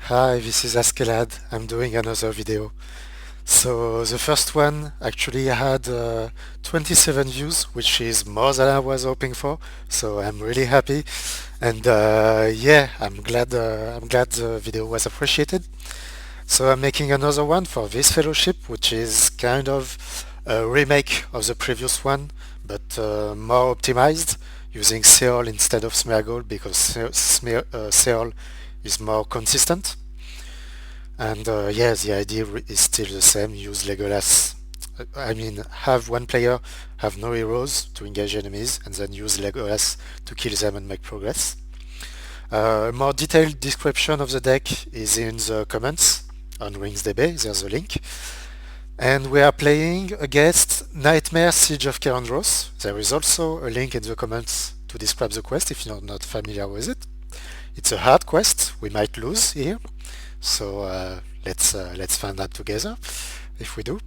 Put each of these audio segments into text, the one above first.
Hi, this is Askelad. I'm doing another video. So the first one actually had 27 views, which is more than I was hoping for. So I'm really happy, and yeah, I'm glad the video was appreciated. So I'm making another one for this fellowship, which is kind of a remake of the previous one, but more optimized, using ceorl instead of ceorl because ceorl is more consistent. And yeah, the idea is still the same. Use Legolas. I mean, have one player have no heroes to engage enemies, and then use Legolas to kill them and make progress. A more detailed description of the deck is in the comments on RingsDB. There's a link. And we are playing against Nightmare Siege of cair. There is also a link in the comments to describe the quest if you're not familiar with it. It's a hard quest. We might lose here. So let's find out together if we do.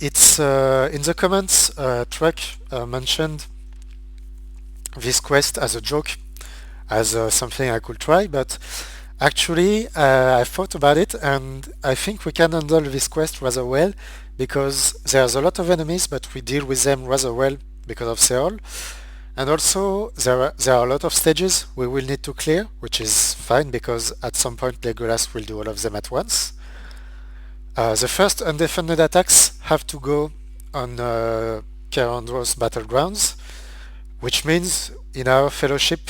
It's in the comments. Truck mentioned this quest as a joke, as something I could try, but actually I thought about it, and I think we can handle this quest rather well because there's a lot of enemies, but we deal with them rather well because of ceorl. And also, there are a lot of stages we will need to clear, which is fine because at some point Legolas will do all of them at once. The first undefended attacks have to go on cair battlegrounds, which means in our fellowship,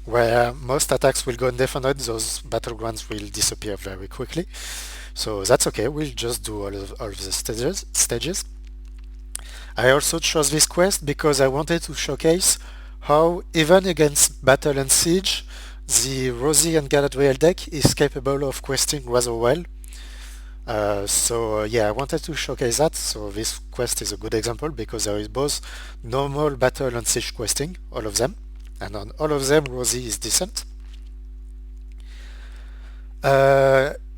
where most attacks will go undefended, those battlegrounds will disappear very quickly. So that's okay, we'll just do all of the stages. I also chose this quest because I wanted to showcase how, even against Battle and Siege, the Rosie and Galadriel deck is capable of questing rather well. So yeah, I wanted to showcase that, so this quest is a good example because there is both normal Battle and Siege questing, all of them, and on all of them Rosie is decent.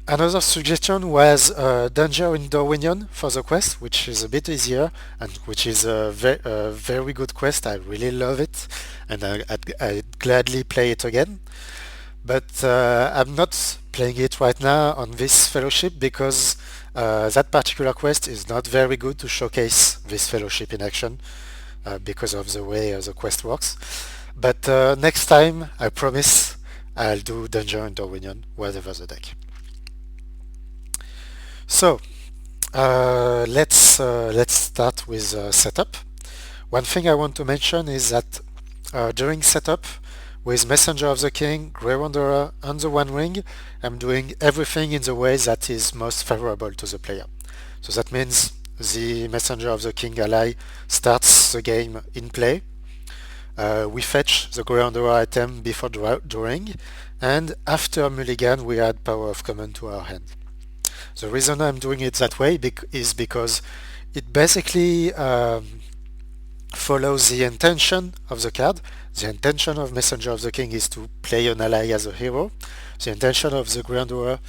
Another suggestion was Danger in Dorwinion for the quest, which is a bit easier and which is a very good quest. I really love it, and I'd gladly play it again. But I'm not playing it right now on this fellowship because that particular quest is not very good to showcase this fellowship in action because of the way the quest works. But next time, I promise I'll do Danger in Dorwinion, whatever the deck. So let's start with setup. One thing I want to mention is that during setup with Messenger of the King, Grey Wanderer, and the One Ring, I'm doing everything in the way that is most favorable to the player. So that means the Messenger of the King ally starts the game in play. We fetch the Grey Wanderer item before drawing, and after Mulligan we add Power of Command to our hand. The reason I'm doing it that way is because it basically follows the intention of the card. The intention of Messenger of the King is to play an ally as a hero. The intention of the Grey Wanderer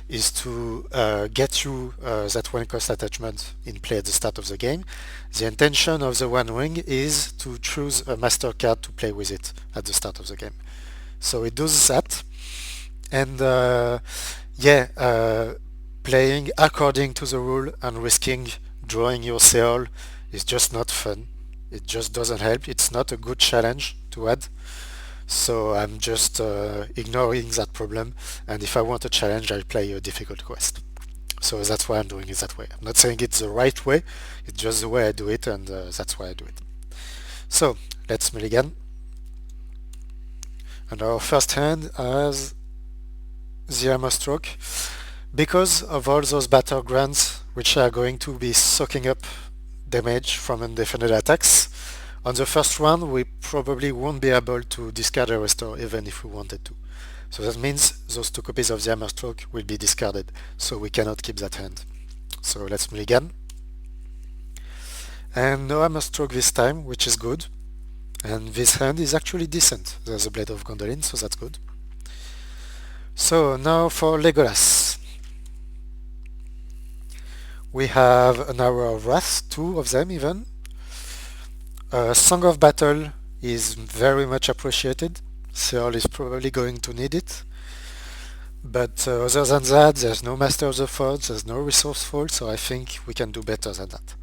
is to get you that one cost attachment in play at the start of the game. The intention of the One Ring is to choose a master card to play with it at the start of the game. So it does that, and yeah, playing according to the rule and risking drawing your ceorl is just not fun. It just doesn't help. It's not a good challenge to add. So I'm just ignoring that problem, and if I want a challenge, I play a difficult quest. So that's why I'm doing it that way. I'm not saying it's the right way, it's just the way I do it, and that's why I do it. So let's mulligan. And our first hand has the Hammer Stroke. Because of all those battlegrounds which are going to be soaking up damage from undefended attacks, on the first round we probably won't be able to discard a restore even if we wanted to. So that means those 2 copies of the Hammer Stroke will be discarded, so we cannot keep that hand. So let's mulligan. And no Hammer Stroke this time, which is good. And this hand is actually decent. There's a Blade of Gondolin, so that's good. So now for Legolas. We have an Hour of Wrath, 2 of them even. Song of Battle is very much appreciated. ceorl is probably going to need it. But other than that, there's no Master of the Forge, there's no resourceful, so I think we can do better than that.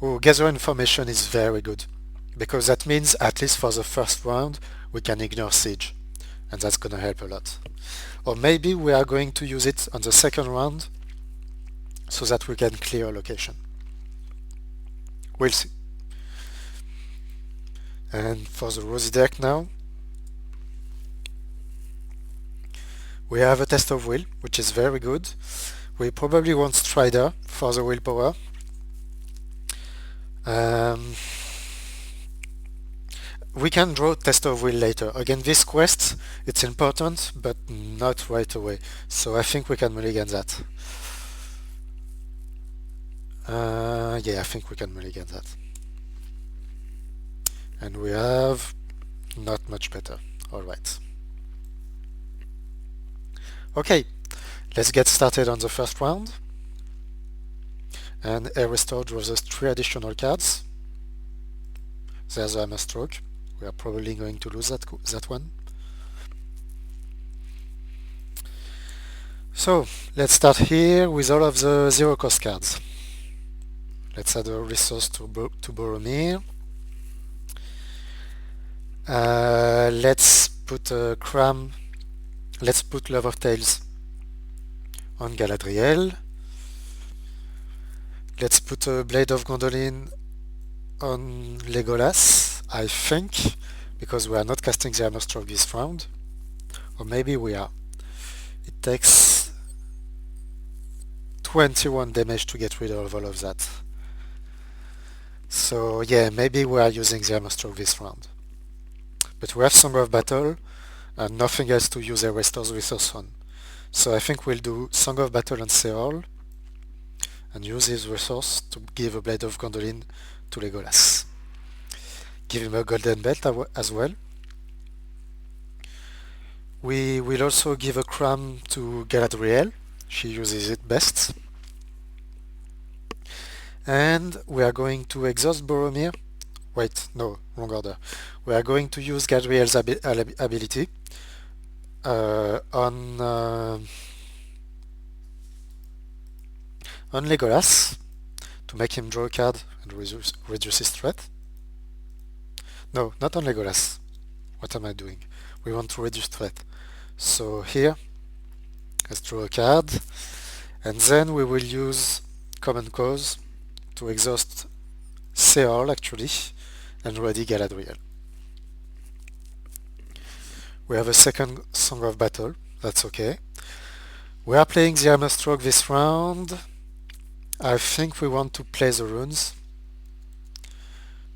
Oh, gather information is very good, because that means at least for the first round we can ignore siege, and that's gonna help a lot. Or maybe we are going to use it on the second round so that we can clear a location. We'll see. And for the rosy deck now, we have a test of will, which is very good. We probably want Strider for the willpower. We can draw test of will later. Again, this quest, it's important, but not right away. So I think we can mulligan that. Yeah, I think we can mulligan that. And we have not much better. Alright. Okay, let's get started on the first round. And Air Restore draws us 3 additional cards. There's a hammer stroke. We are probably going to lose that one. So let's start here with all of the 0 cost cards. Let's add a resource to Boromir. Let's put a Cram. Let's put Love of Tales on Galadriel. Let's put a Blade of Gondolin on Legolas, I think, because we are not casting the Hammer Stroke this round. Or maybe we are. It takes 21 damage to get rid of all of that. So yeah, maybe we are using the Hammer Stroke this round. But we have Song of Battle and nothing else to use a Restore's resource on. So I think we'll do Song of Battle on ceorl and use his resource to give a Blade of Gondolin to Legolas. Give him a golden belt as well. We will also give a Cram to Galadriel. She uses it best. And we are going to exhaust Boromir. Wait, no, wrong order. We are going to use Galadriel's ability on Legolas to make him draw a card and reduce his threat. No, not on Legolas. What am I doing? We want to reduce threat. So here, let's draw a card, and then we will use Common Cause to exhaust ceorl actually, and ready Galadriel. We have a second Song of Battle, that's okay. We are playing the Hammer Stroke this round. I think we want to play the runes.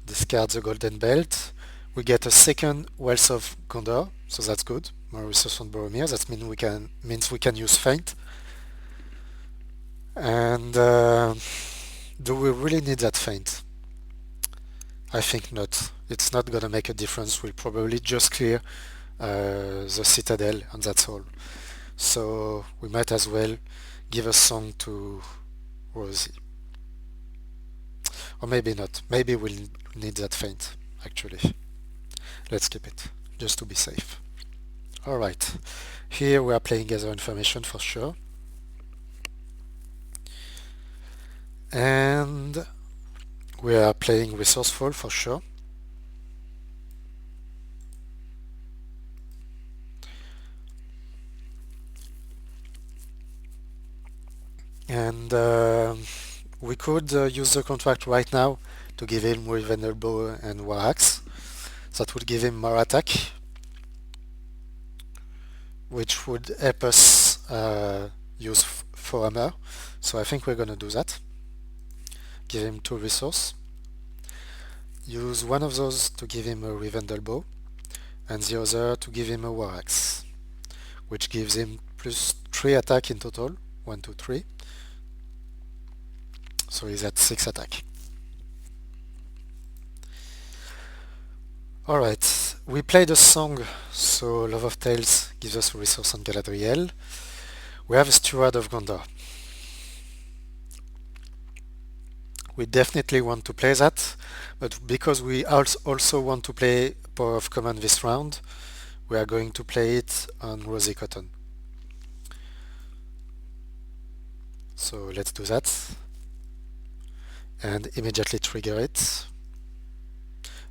Discard the golden belt. We get a second Wells of Gondor, so that's good. More resource on Boromir, that means we can use Feint. And do we really need that Feint? I think not. It's not gonna make a difference. We'll probably just clear the citadel and that's all. So we might as well give a song to Rosie. Or maybe not. Maybe we'll need that Feint, actually. Let's keep it, just to be safe. Alright, here we are playing Gather Information for sure. And we are playing Resourceful for sure. And we could use the contract right now to give him Rivendell Bow and War Axe. That would give him more attack, which would help us use 4 armor. So I think we're gonna do that. Give him 2 resource. Use one of those to give him a Rivendell Bow, and the other to give him a War Axe, which gives him plus 3 attack in total. 1, 2, 3. So he's at 6 attack. Alright, we played a song, so Love of Tales gives us a resource on Galadriel. We have a Steward of Gondor. We definitely want to play that, but because we also want to play power of command this round, we are going to play it on Rosy Cotton. So let's do that and immediately trigger it.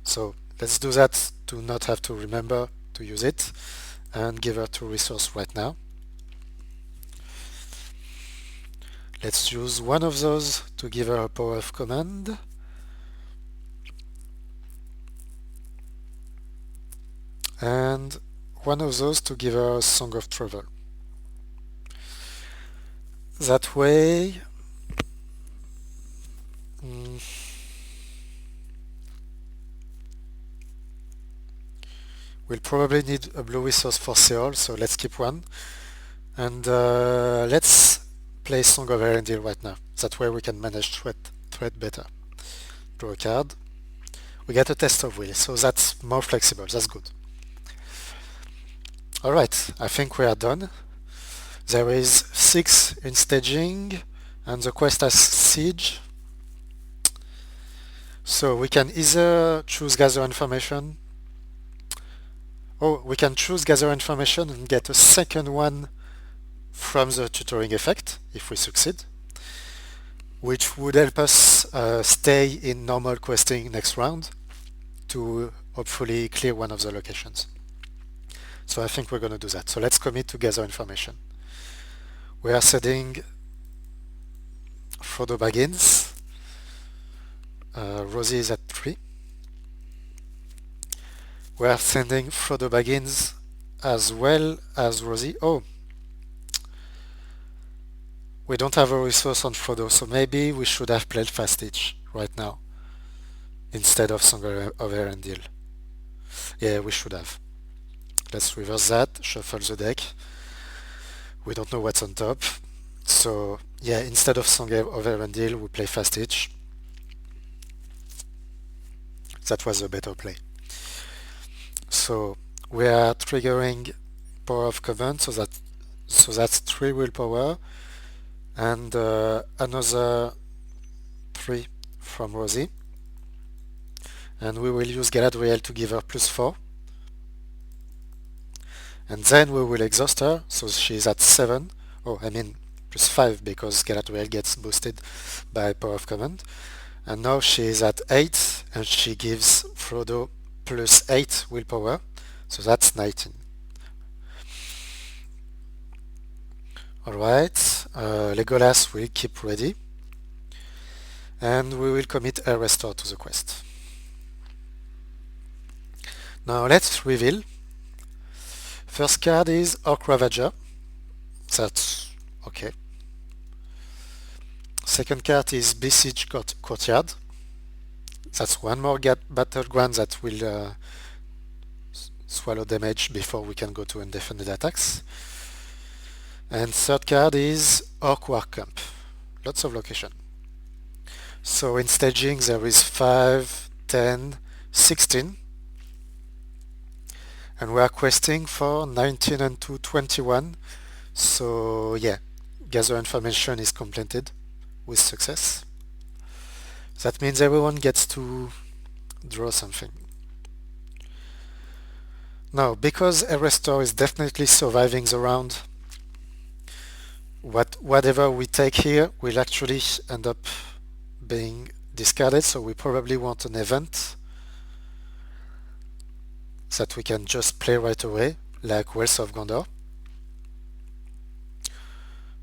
So let's do that to not have to remember to use it, and give her 2 resources right now. Let's use one of those to give her a power of command. And one of those to give her a Song of Travel. That way, we'll probably need a blue resource for ceorl, so let's keep one. And let's play Song of Erendil right now. That way we can manage threat better. Draw a card. We get a test of will, so that's more flexible. That's good. Alright, I think we are done. There is 6 in staging, and the quest has siege. So we can either choose gather information. Oh, we can choose gather information and get a second one from the tutoring effect if we succeed, which would help us stay in normal questing next round to hopefully clear one of the locations. So I think we're going to do that. So let's commit to gather information. We are setting Frodo Baggins. Rosie is at 3. We are sending Frodo Baggins as well as Rosie. Oh, we don't have a resource on Frodo, so maybe we should have played Fastitch right now instead of Song of Erendil. Yeah, we should have. Let's reverse that, shuffle the deck. We don't know what's on top. So yeah, instead of Song of Erendil, we play Fastitch. That was a better play. So we are triggering power of command, so that's 3 willpower, and another 3 from Rosie. And we will use Galadriel to give her +4. And then we will exhaust her, so she's at 7. Oh, I mean +5 because Galadriel gets boosted by power of command. And now she is at 8, and she gives Frodo +8 willpower, so that's 19. Alright, Legolas will keep ready, and we will commit a restore to the quest. Now let's reveal. First card is Orc Ravager. That's okay. Second card is Besiege Courtyard. That's one more battleground that will swallow damage before we can go to indefinite attacks. And third card is Orc War Camp. Lots of location. So in staging there is 5, 10, 16. And we are questing for 19 and 2, 21. So yeah, gather information is completed with success. That means everyone gets to draw something. Now, because a restore is definitely surviving the round, whatever we take here will actually end up being discarded, so we probably want an event that we can just play right away, like Wells of Gondor.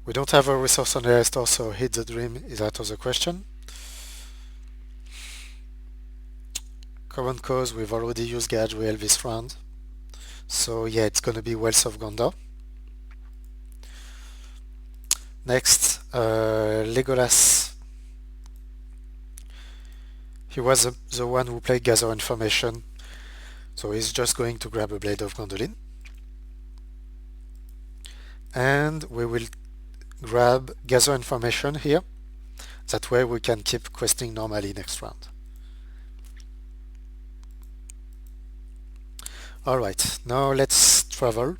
We don't have a resource on the restore, so Hit the Dream is out of the question. Common Cause, we've already used Galadriel this round, so yeah, it's gonna be Wells of Gondor. Next, Legolas. He was the one who played Gather Information, so he's just going to grab a Blade of Gondolin. And we will grab Gather Information here. That way we can keep questing normally next round. Alright, now let's travel.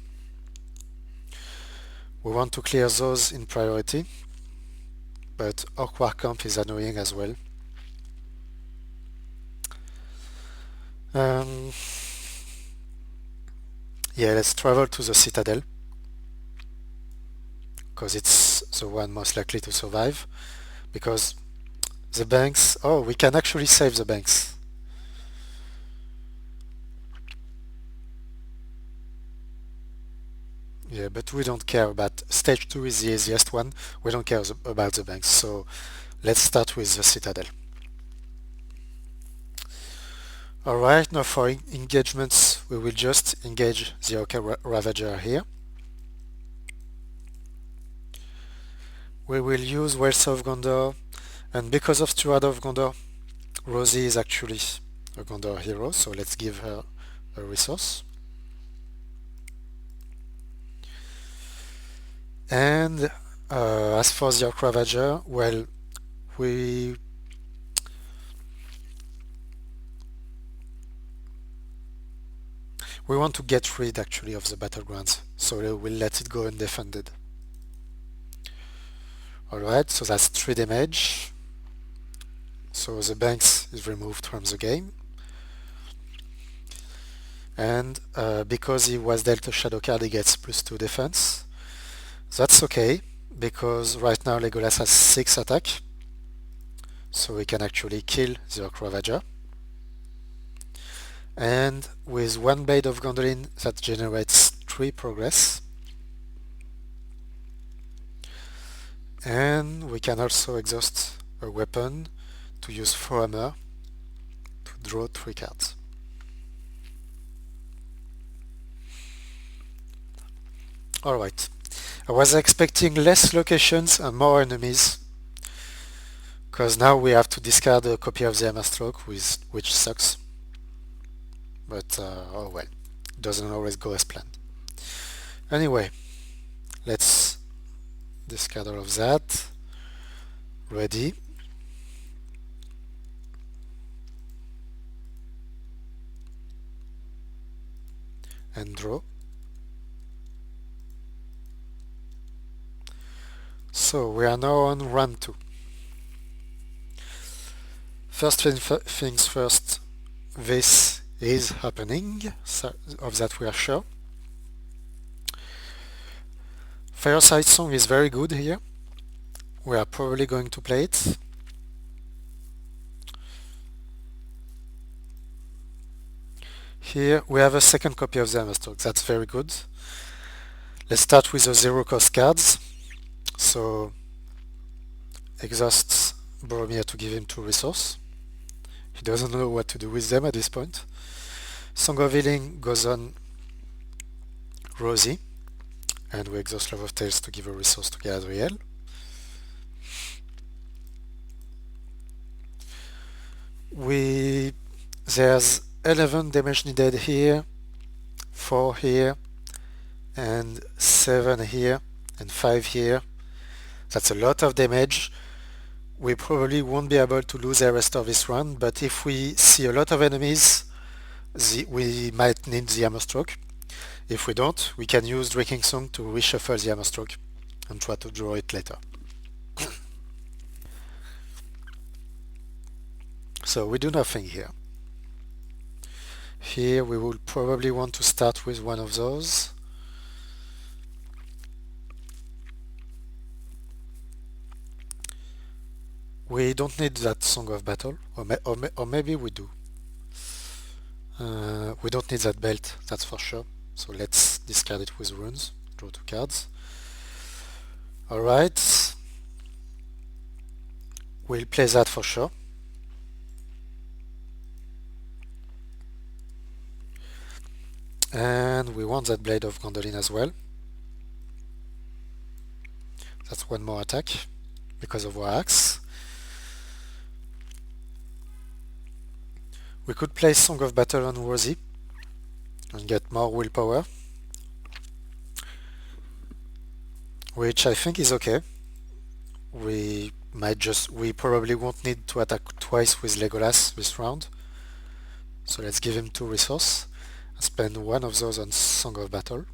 We want to clear those in priority, but Orc War Camp is annoying as well. Yeah, let's travel to the citadel, because it's the one most likely to survive. Because the banks, oh, we can actually save the banks. Yeah, but we don't care about stage 2 is the easiest one. We don't care about the banks. So let's start with the citadel. Alright, now for engagements, we will just engage the OK Ravager here. We will use Wealth of Gondor, and because of Steward of Gondor, Rosie is actually a Gondor hero, so let's give her a resource. And as for the Orc Ravager, well, we want to get rid actually of the battlegrounds, so we'll let it go undefended. Alright, so that's 3 damage. So the banks is removed from the game. And because he was dealt a shadow card, he gets +2 defense. That's okay, because right now Legolas has 6 attack, so we can actually kill the Orc Ravager. And with 1 Blade of Gondolin, that generates 3 progress. And we can also exhaust a weapon to use Forehammer to draw 3 cards. Alright, I was expecting less locations and more enemies, because now we have to discard a copy of the Hammerstroke, which sucks. But oh well, doesn't always go as planned. Anyway, let's discard all of that. Ready. And draw. So we are now on run 2. First things first, this is happening, so of that we are sure. Fireside Song is very good here. We are probably going to play it. Here we have a second copy of the Hammerstock, that's very good. Let's start with the 0 cost cards. So exhaust Boromir to give him 2 resource. He doesn't know what to do with them at this point. Song of Healing goes on Rosie, and we exhaust Love of Tales to give a resource to Galadriel. There's 11 damage needed here, 4 here, and 7 here, and 5 here. That's a lot of damage. We probably won't be able to lose the rest of this run, but if we see a lot of enemies, we might need the Hammerstroke. If we don't, we can use Drinking Song to reshuffle the Hammerstroke and try to draw it later. So we do nothing here. Here we will probably want to start with one of those. We don't need that Song of Battle, or maybe we do. We don't need that belt, that's for sure. So let's discard it with runes, draw 2 cards. Alright. We'll play that for sure. And we want that Blade of Gondolin as well. That's 1 more attack because of our axe. We could play Song of Battle on Rosie and get more willpower, which I think is okay. We probably won't need to attack twice with Legolas this round. So let's give him 2 resources and spend 1 of those on Song of Battle.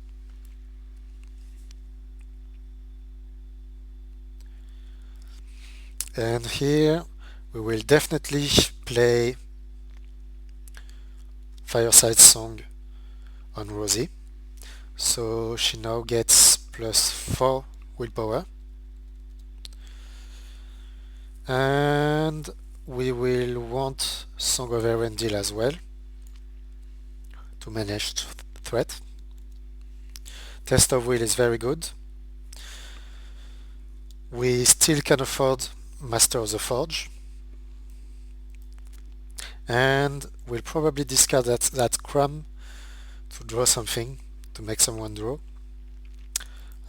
And here we will definitely play Fireside Song on Rosie So she now gets +4 willpower. And we will want Song of Erendil as well to manage threat. Test of Will is very good. We still can afford Master of the Forge. And we'll probably discard that crumb to draw something, to make someone draw.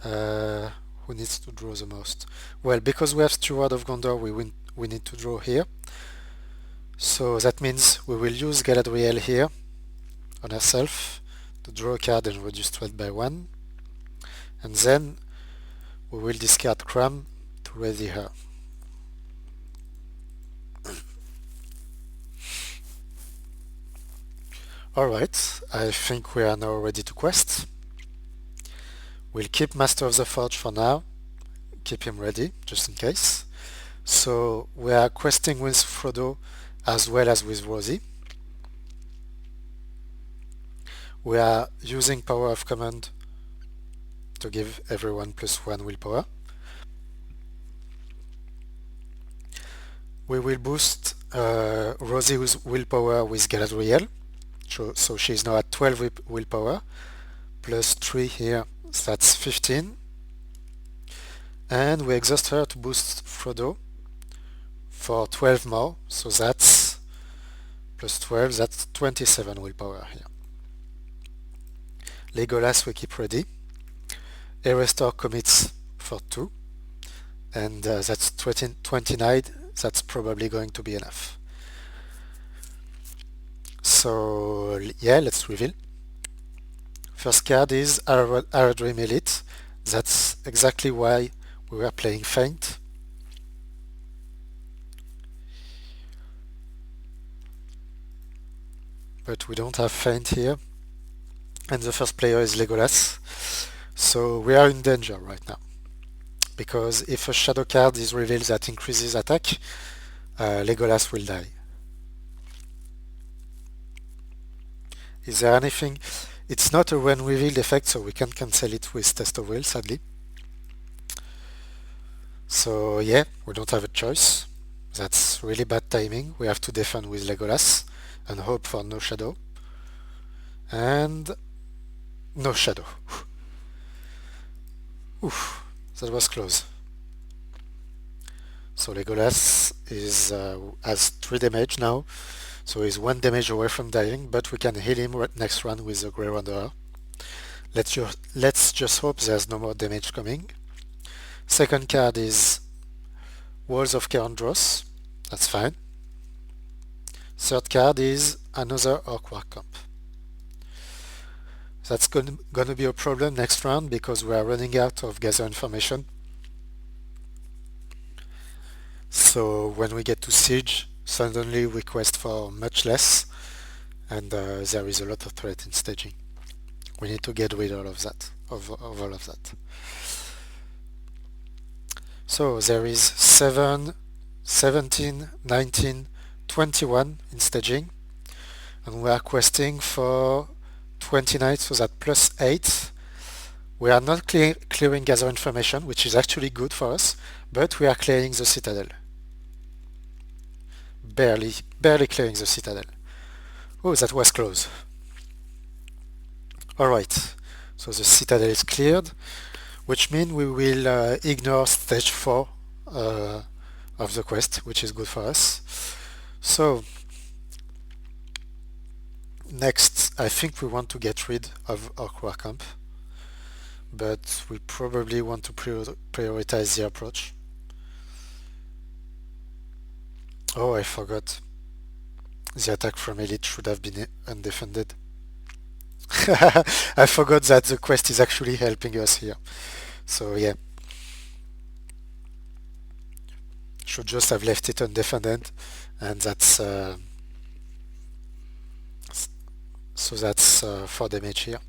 Who needs to draw the most? Well, because we have Steward of Gondor, we need to draw here. So that means we will use Galadriel here on herself to draw a card and reduce threat by 1. And then we will discard Cram to ready her. Alright, I think we are now ready to quest. We'll keep Master of the Forge for now, keep him ready, just in case. So we are questing with Frodo as well as with Rosie. We are using Power of Command to give everyone +1 willpower. We will boost Rosie's willpower with Galadriel. So she's now at 12 willpower, +3 here, so that's 15. And we exhaust her to boost Frodo for 12 more, so that's +12, that's 27 willpower here. Legolas we keep ready. Erestor commits for 2, and that's 29, that's probably going to be enough. So yeah, let's reveal. First card is Aradrim Elite. That's exactly why we were playing Feint. But we don't have Feint here. And the first player is Legolas. So we are in danger right now. Because if a shadow card is revealed that increases attack, Legolas will die. Is there anything? It's not a when revealed effect, so we can't cancel it with Test of Will, sadly. So yeah, we don't have a choice. That's really bad timing. We have to defend with Legolas and hope for no shadow. And no shadow. Oof, that was close. So Legolas has 3 damage now. So he's 1 damage away from dying, but we can heal him next round with the Grey Wanderer. Let's just hope there's no more damage coming. Second card is Walls of cair. That's fine. Third card is another Orc War Camp. That's gonna be a problem next round because we are running out of gather information. So when we get to Siege, suddenly we quest for much less, and there is a lot of threat in staging. We need to get rid of all of that. So there is 7, 17, 19, 21 in staging, and we are questing for 29, so that +8. We are not clearing gather information, which is actually good for us, but we are clearing the Citadel. Barely clearing the Citadel. Oh, that was close. Alright, so the Citadel is cleared, which means we will ignore stage 4 of the quest, which is good for us. So, next, I think we want to get rid of Orc War Camp, but we probably want to prioritize the approach. Oh, I forgot. The attack from Elite should have been undefended. I forgot that the quest is actually helping us here. So yeah. Should just have left it undefended, and that's so that's 4 damage here.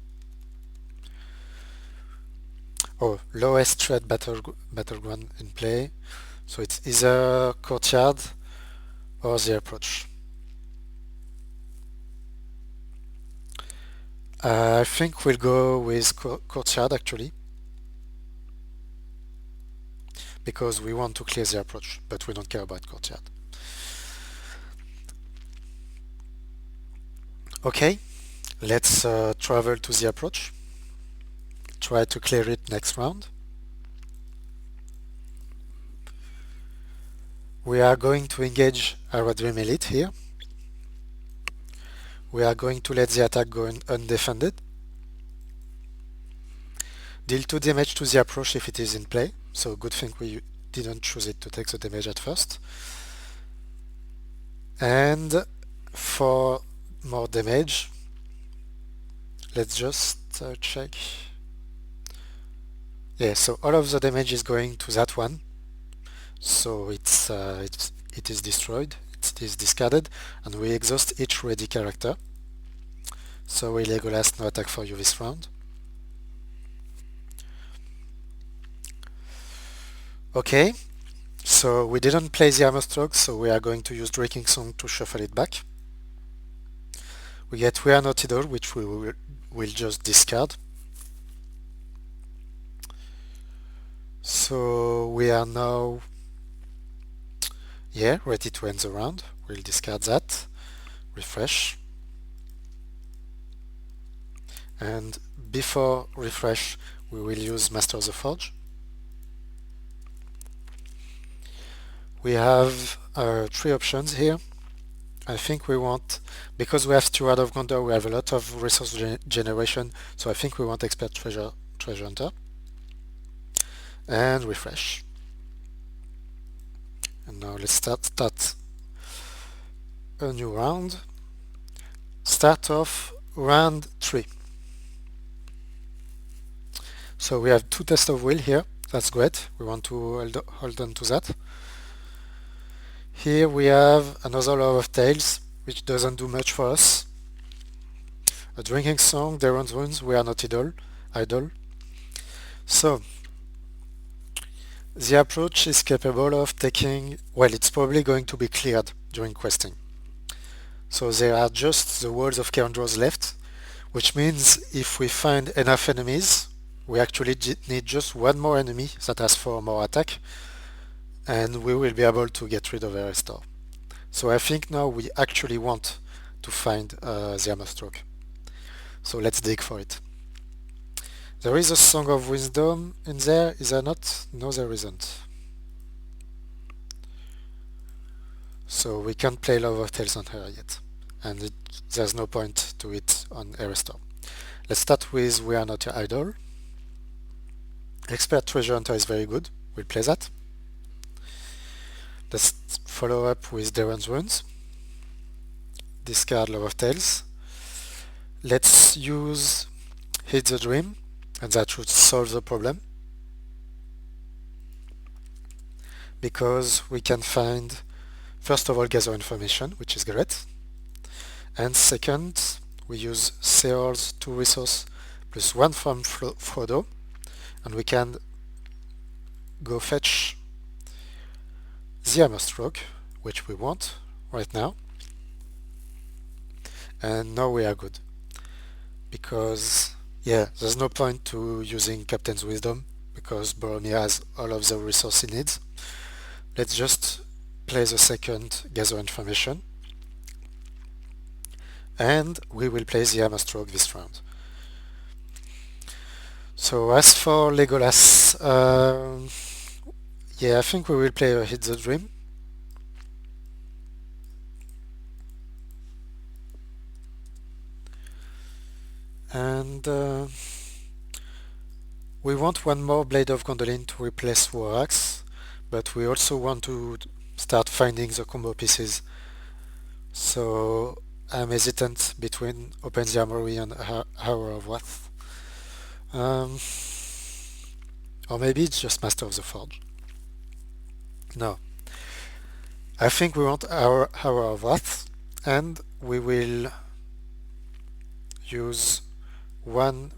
Oh, lowest threat battleground in play. So it's either courtyard or the approach. I think we'll go with courtyard actually, because we want to clear the approach, but we don't care about courtyard. Okay, let's travel to the approach. Try to clear it next round. We are going to engage our Dream Elite here. We are going to let the attack go undefended. Deal 2 damage to the approach if it is in play, so good thing we didn't choose it to take the damage at first. And for more damage, let's just check. Yeah, so all of the damage is going to that one, so it is destroyed, it is discarded, and we exhaust each ready character. So we Legolas, no attack for you this round. Okay, so we didn't play the Armor Stroke, so we are going to use Drinking Song to shuffle it back. We get We Are Not Idle, which we will just discard. So we are now, yeah, ready to end the round. We'll discard that, refresh. And before refresh, we will use Master of the Forge. We have 3 options here. I think we want, because we have Steward of Gondor, we have a lot of resource generation, so I think we want Expert Treasure Hunter. And refresh. And now let's start a new round. Start off round 3. So we have 2 tests of will here. That's great. We want to hold on to that. Here we have another Love of Tales, which doesn't do much for us. A Drinking Song, Daron's Wounds, We Are Not Idle. So the approach is capable of taking, well, it's probably going to be cleared during questing. So there are just the walls of andros left, which means if we find enough enemies, we actually need just one more enemy that has 4 more attack, and we will be able to get rid of a restore. So I think now we actually want to find the Armor Stroke. So let's dig for it. There is a Song of Wisdom in there, is there not? No, there isn't. So we can't play Love of Tales on her yet, and there's no point to it on a restore. Let's start with We Are Not Idle. Expert Treasure Hunter is very good, we'll play that. Let's follow up with Daron's Wounds. Discard Love of Tales. Let's use Hit the Dream, and that should solve the problem, because we can find, first of all, gather information, which is great, and second, we use ceorl's 2 resource plus 1 from Frodo, and we can go fetch the Armor Stroke, which we want right now, and now we are good, because yeah, there's no point to using Captain's Wisdom, because Boromir has all of the resources he needs. Let's just play the second gather information, and we will play the Armor Stroke this round. So as for Legolas, yeah, I think we will play a Hit the Dream. And we want one more Blade of Gondolin to replace War Axe, but we also want to start finding the combo pieces. So I'm hesitant between Open the Armory and Hour of Wrath. Or maybe it's just Master of the Forge. No. I think we want our Hour of Wrath, and we will use 1,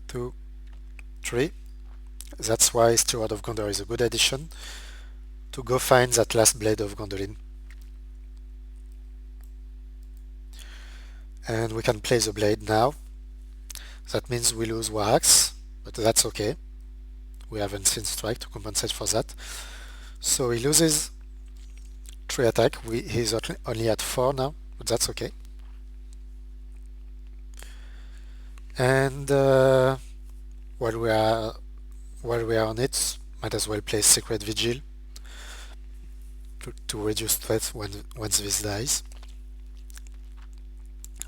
2, 3. That's why Steward of Gondor is a good addition, to go find that last Blade of Gondolin. And we can play the blade now. That means we lose Warax, but that's okay. We haven't seen strike to compensate for that. So he loses 3 attack. He's only at 4 now, but that's okay. And while we are on it, might as well play Secret Vigil to reduce threat once this dies.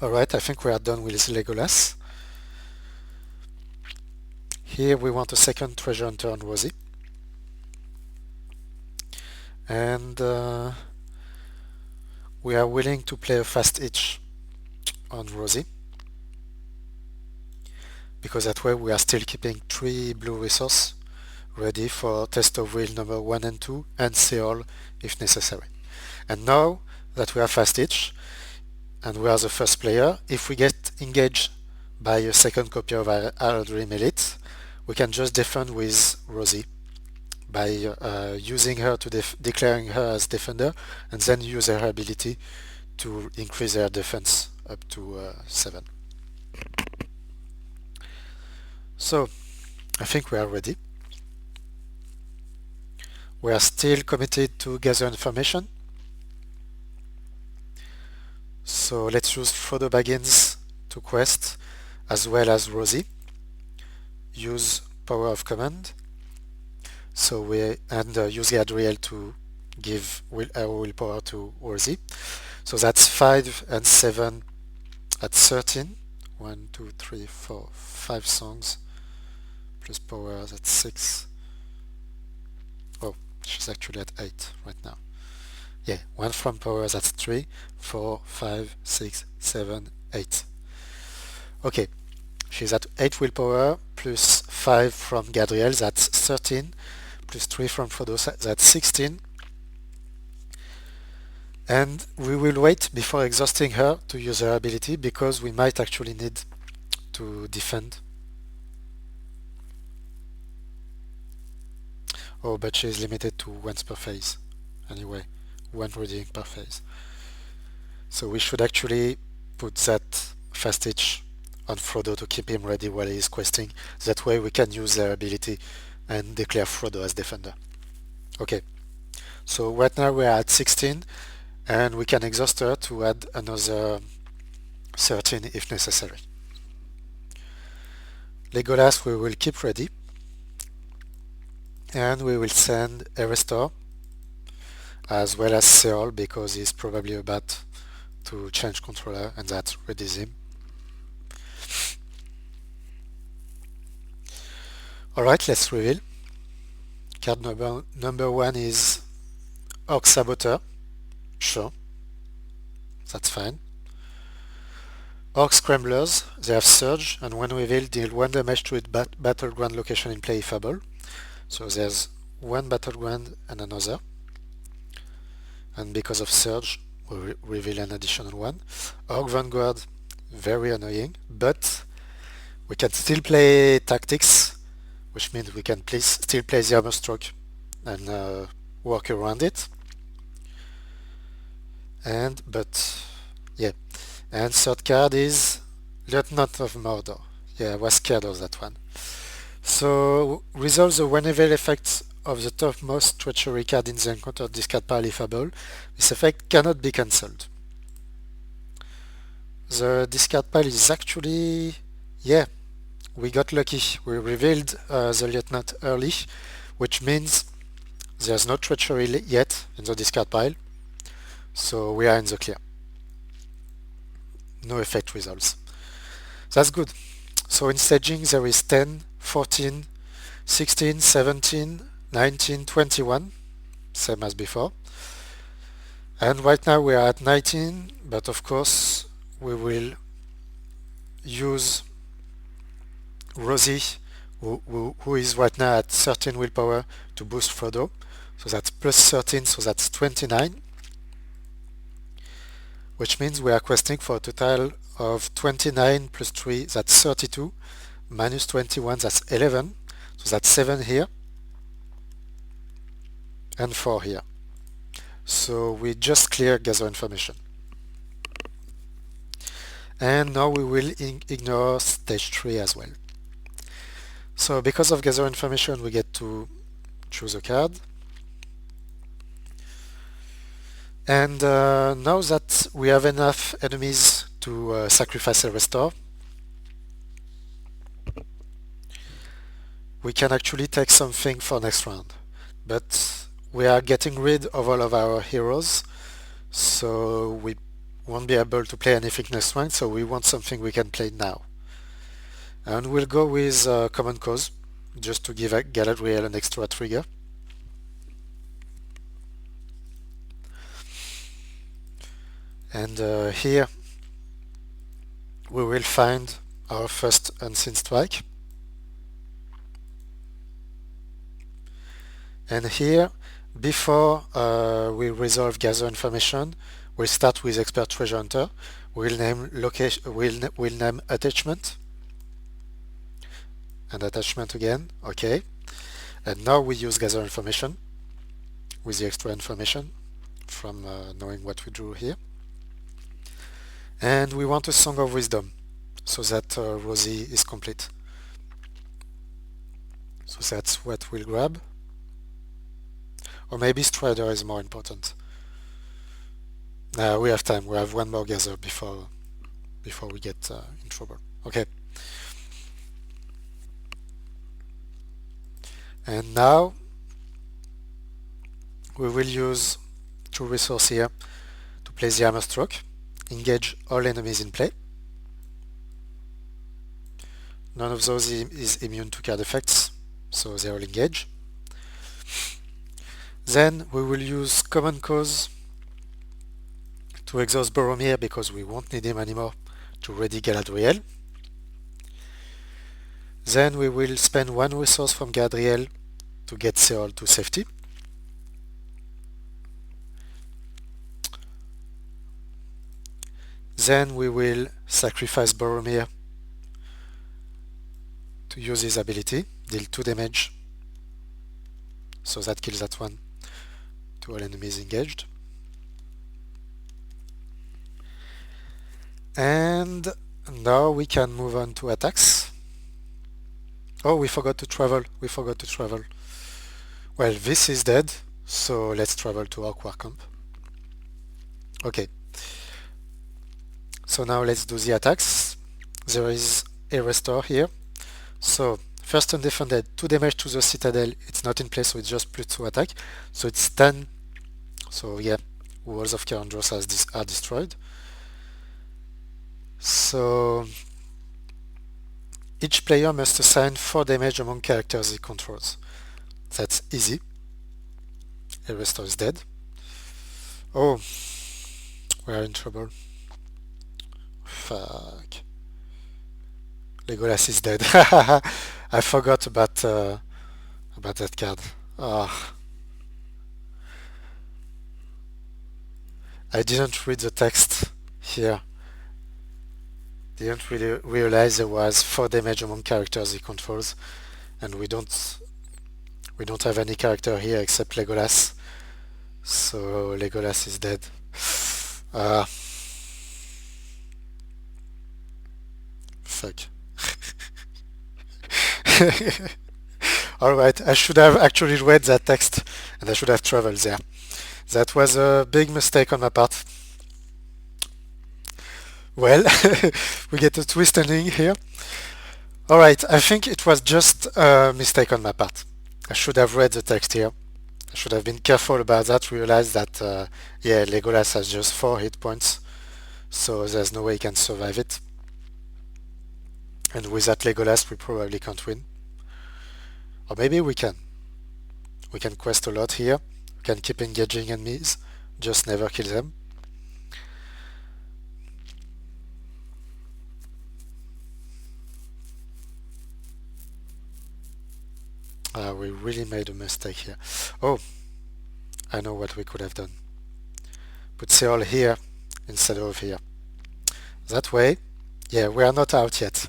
Alright, I think we are done with Legolas. Here we want a second treasure hunter on Rosie. And we are willing to play a fast itch on Rosie, because that way we are still keeping 3 blue resource ready for test of will number 1 and 2 and ceorl if necessary. And now that we have fast itch and we are the first player, if we get engaged by a second copy of our Dream Elite, we can just defend with Rosie by using her to declaring her as defender, and then use her ability to increase her defense up to 7. So I think we are ready. We are still committed to gather information. So let's use Frodo Baggins to quest, as well as Rosie. Use power of command. So use Gadriel to give willpower to Rosie. So that's 5 and 7 at 13. 1, 2, 3, 4, 5 songs plus power, that's 6. Oh, she's actually at 8 right now. Yeah, 1 from power, that's 3, 4, 5, 6, 7, 8. Okay, she's at 8 willpower plus 5 from Gadriel, that's 13, plus 3 from Frodo, that's 16. And we will wait before exhausting her to use her ability, because we might actually need to defend. Oh, but she is limited to once per phase. Anyway, 1 reading per phase. So we should actually put that fast itch on Frodo to keep him ready while he is questing. That way we can use their ability and declare Frodo as defender. Okay, so right now we are at 16, and we can exhaust her to add another 13 if necessary. Legolas we will keep ready, and we will send Erestor as well as ceorl, because he's probably about to change controller, and that readies him. Alright, let's reveal. Card number 1 is Orc Saboteur. Sure, that's fine. Orc Scramblers, they have Surge, and when revealed deal 1 damage to its battleground location in play if able. So there's 1 battleground and another. And because of Surge, we reveal an additional 1. Orc Vanguard, very annoying, but we can still play Tactics, which means we can still play the Armor Stroke and work around it. And third card is Lieutenant of Mordor. Yeah, I was scared of that one. So resolve the whenever effects of the topmost treachery card in the encounter discard pile if able. This effect cannot be cancelled. The discard pile is actually, yeah, we got lucky. We revealed the Lieutenant early, which means there's no treachery yet in the discard pile. So we are in the clear. No effect resolves. That's good. So in staging there is 10, 14, 16, 17, 19, 21, same as before. And right now we are at 19, but of course we will use Rosie, who is right now at 13 willpower, to boost Frodo. So that's plus 13, so that's 29. Which means we are questing for a total of 29 plus 3, that's 32, minus 21, that's 11, so that's 7 here, and 4 here. So we just clear gather information. And now we will ignore stage 3 as well. So because of gather information, we get to choose a card. And now that we have enough enemies to sacrifice a restore, we can actually take something for next round. But we are getting rid of all of our heroes, so we won't be able to play anything next round, so we want something we can play now. And we'll go with Common Cause, just to give Galadriel an extra trigger. And here we will find our first Unseen Strike. And here, before we resolve gather information, we'll start with expert treasure hunter. We'll name location. We'll name attachment. And attachment again. Okay. And now we use gather information with the extra information from knowing what we drew here. And we want a Song of Wisdom so that Rosie is complete. So that's what we'll grab. Or maybe Strider is more important. We have time. We have one more gather before we get in trouble. Okay. And now we will use 2 resources here to play the Hammer Stroke. Engage all enemies in play. None of those is immune to card effects, so they all engage. Then we will use Common Cause to exhaust Boromir because we won't need him anymore to ready Galadriel. Then we will spend 1 resource from Galadriel to get ceorl to safety. Then we will sacrifice Boromir to use his ability, deal 2 damage, so that kills that one to all enemies engaged. And now we can move on to attacks. Oh, we forgot to travel. Well, this is dead, so let's travel to Orc camp. Okay. So now let's do the attacks. There is a restore here. So first undefended, 2 damage to the citadel. It's not in place, so it's just +2 attack. So it's 10. So yeah, walls of cair andros are destroyed. So each player must assign 4 damage among characters he controls. That's easy. A restore is dead. Oh, we are in trouble. Fuck. Legolas is dead. I forgot about that card. Oh. I didn't read the text here. Didn't really realize there was 4 damage among characters he controls, and we don't have any character here except Legolas. So Legolas is dead. Fuck. Alright, I should have actually read that text and I should have traveled there. That was a big mistake on my part. Well, we get a twist ending here. Alright, I think it was just a mistake on my part. I should have read the text here. I should have been careful about that, realize that, yeah, Legolas has just 4 hit points, so there's no way he can survive it. And with that Legolas, we probably can't win. Or maybe we can. We can quest a lot here. We can keep engaging enemies, just never kill them. We really made a mistake here. Oh, I know what we could have done. Put ceorl here instead of here. That way, yeah, we are not out yet.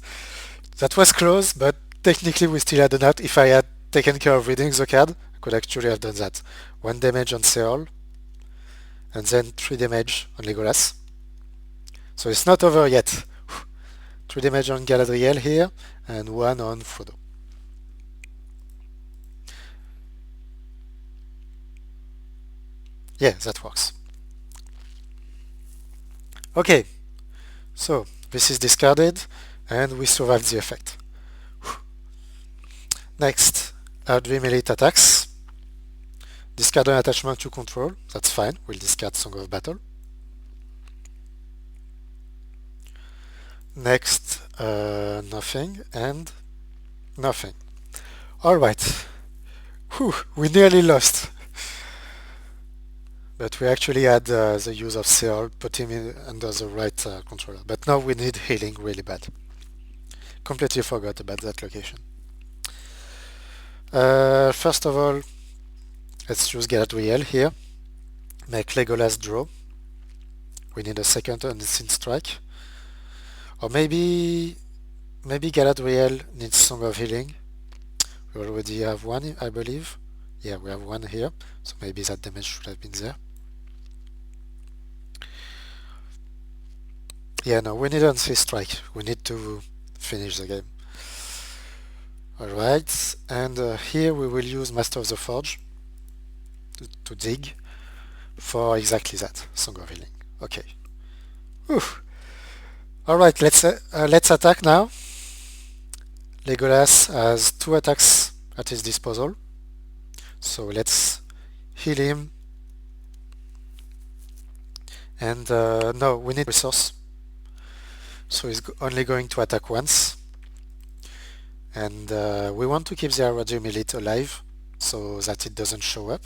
That was close, but technically we still had an out. If I had taken care of reading the card, I could actually have done that. 1 damage on ceorl, and then 3 damage on Legolas. So it's not over yet. 3 damage on Galadriel here, and 1 on Frodo. Yeah, that works. Okay, so this is discarded, and we survived the effect. Next, Dream Elite attacks. Discard an attachment to control, that's fine, we'll discard Song of Battle. Next, nothing and nothing. Alright, we nearly lost. But we actually had the use of ceorl, put him under the right controller. But now we need healing really bad. Completely forgot about that location. First of all, let's choose Galadriel here. Make Legolas draw. We need a second unseen strike. Or maybe Galadriel needs Song of Healing. We already have one, I believe. Yeah, we have one here. So maybe that damage should have been there. Yeah, no, we need an unseen strike. We need to finish the game. Alright, and here we will use Master of the Forge to dig for exactly that, Song of Healing. Okay. Alright, let's attack now. Legolas has 2 attacks at his disposal. So let's heal him. And no, we need resource. So he's only going to attack once. And we want to keep the Iridium Elite alive so that it doesn't show up.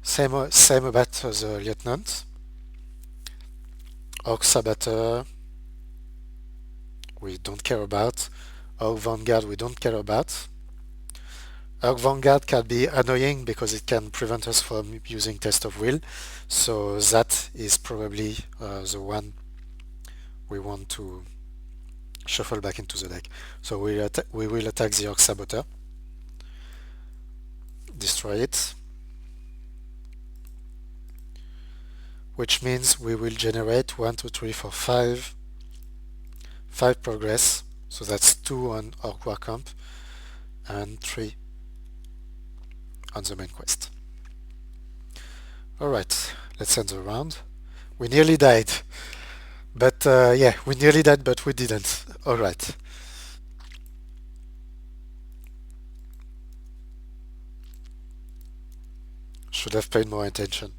Same about the Lieutenant. Orc Sabater we don't care about. Orc Vanguard we don't care about. Orc Vanguard can be annoying because it can prevent us from using Test of Will, so that is probably the one we want to shuffle back into the deck. So we will attack the Orc Saboteur, destroy it, which means we will generate 1, 2, 3, 4, 5 progress, so that's 2 on Orc War Camp and 3 on the main quest. Alright, let's end the round. We nearly died, but yeah, we nearly died, but we didn't. Alright. Should have paid more attention.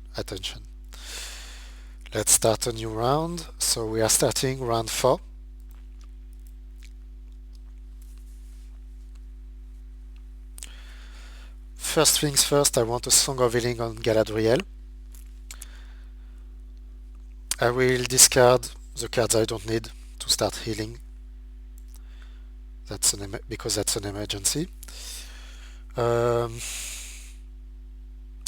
Let's start a new round. So we are starting round 4. First things first, I want a Song of Healing on Galadriel. I will discard the cards I don't need to start healing. Because that's an emergency. I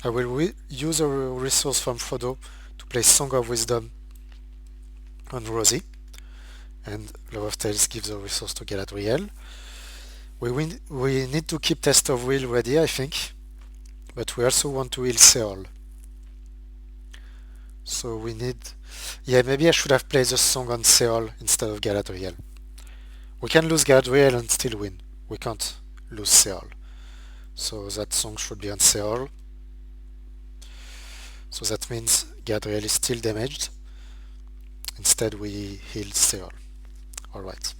will use a resource from Frodo to play Song of Wisdom on Rosie, and Love of Tales gives a resource to Galadriel. We need to keep Test of Will ready, I think, but we also want to heal ceorl. So we need... Yeah, maybe I should have played the song on ceorl instead of Galadriel. We can lose Galadriel and still win. We can't lose ceorl. So that song should be on ceorl. So that means Galadriel is still damaged. Instead we heal ceorl. Alright.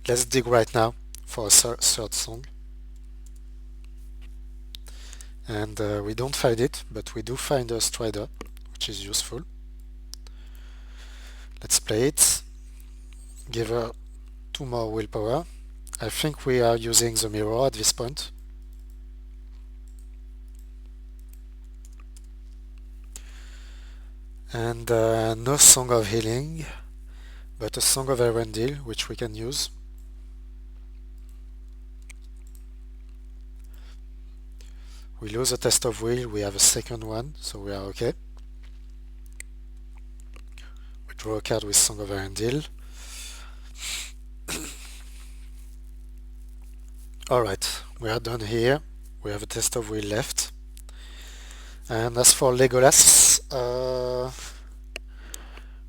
Let's dig right now for a third song. And we don't find it, but we do find a Strider, which is useful. Let's play it. Give her 2 more willpower. I think we are using the mirror at this point. And no Song of Healing, but a Song of Elrondil, which we can use. We lose a Test of Will, we have a second one, so we are okay. We draw a card with Song of Elrondil. Alright, we are done here. We have a Test of Will left. And as for Legolas,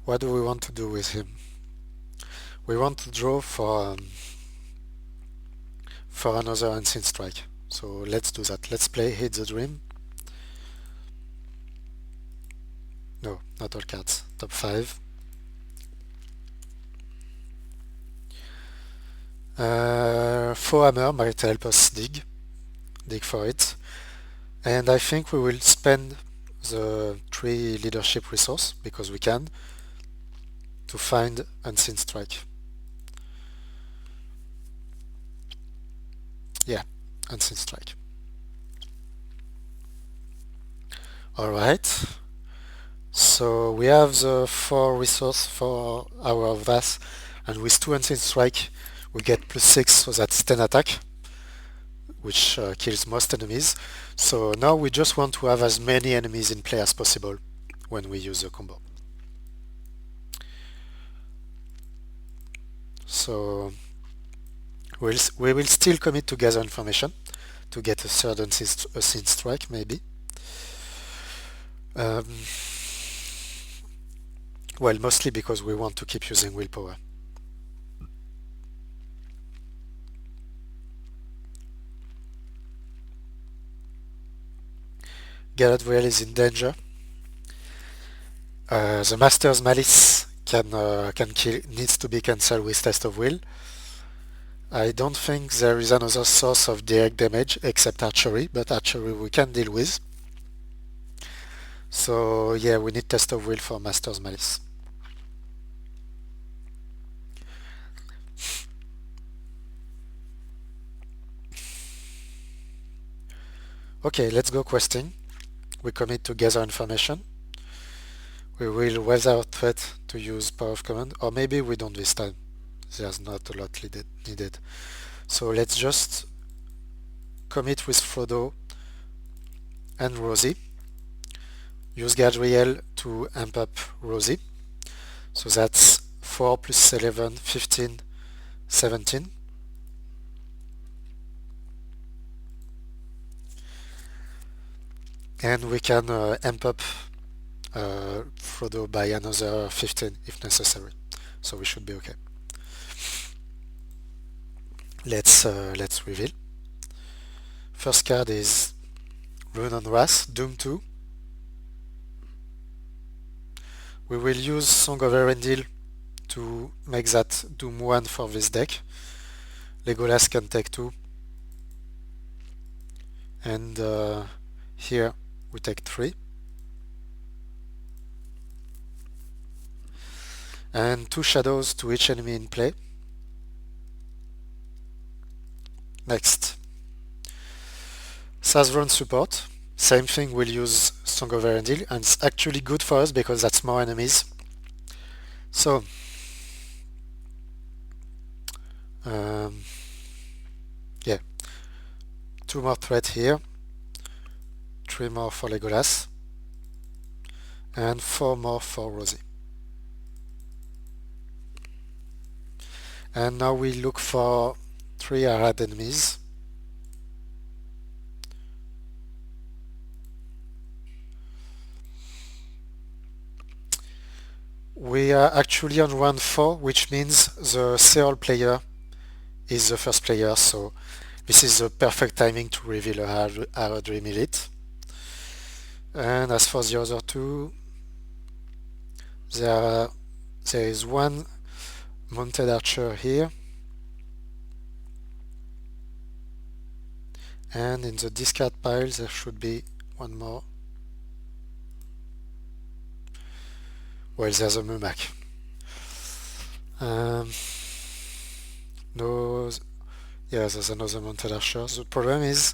What do we want to do with him? We want to draw for another unseen strike. So let's do that. Let's play Hit the Dream. No, not all cards. Top 5. Hammer might help us dig for it. And I think we will spend the 3 leadership resource, because we can, to find Unseen Strike. Yeah, Unseen Strike. Alright. So we have the 4 resource for our VAS, and with 2 Unseen Strike we get +6, so that's 10 attack, which kills most enemies. So now we just want to have as many enemies in play as possible when we use the combo. So we will still commit to gather information to get a third unseen strike, maybe. Well, mostly because we want to keep using willpower. Galadriel is in danger. The Master's Malice needs to be cancelled with Test of Will. I don't think there is another source of direct damage except archery, but archery we can deal with. So yeah, we need Test of Will for Master's Malice. Okay, let's go questing. We commit to gather information. We will without threat to use power of command, or maybe we don't this time. There's not a lot needed. So let's just commit with Frodo and Rosie. Use Gadriel to amp up Rosie. So that's 4 plus 11, 15, 17. And we can amp up Frodo by another 15 if necessary. So we should be okay. Let's reveal. First card is Rune on Wrath, Doom 2. We will use Song of Erendil to make that Doom 1 for this deck. Legolas can take 2. And here we take 3. And 2 shadows to each enemy in play. Next. Sazron support. Same thing, we'll use Song of Erendil, and it's actually good for us because that's more enemies. So, yeah, 2 more threat here, 3 more for Legolas, and 4 more for Rosie. And now we look for 3 Arad enemies. We are actually on round 4, which means the ceorl player is the first player, so this is the perfect timing to reveal a Haradrim Elite. And as for the other 2, there is 1 mounted archer here, and in the discard pile there should be 1 more. Well, there's a Mumak. No, yeah, there's another mounted archer. The problem is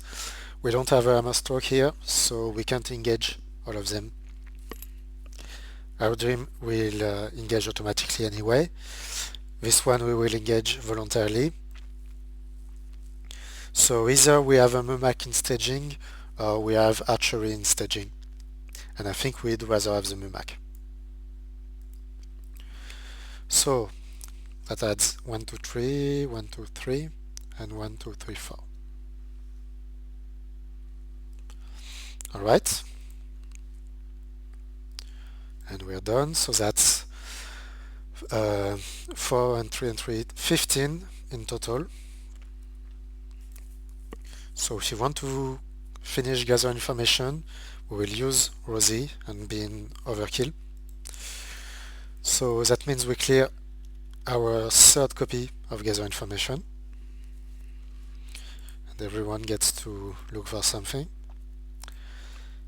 we don't have a hammer stroke here, so we can't engage all of them. Our dream will engage automatically anyway. This one we will engage voluntarily. So either we have a Mumak in staging or we have archery in staging. And I think we'd rather have the Mumak. So that adds 1, 2, 3, 1, 2, 3, and 1, 2, 3, 4. Alright. And we're done. So that's uh, 4 and 3 and 3, 15 in total. So if you want to finish gather information, we will use Rosie and be in overkill. So that means we clear our third copy of gather information, and everyone gets to look for something.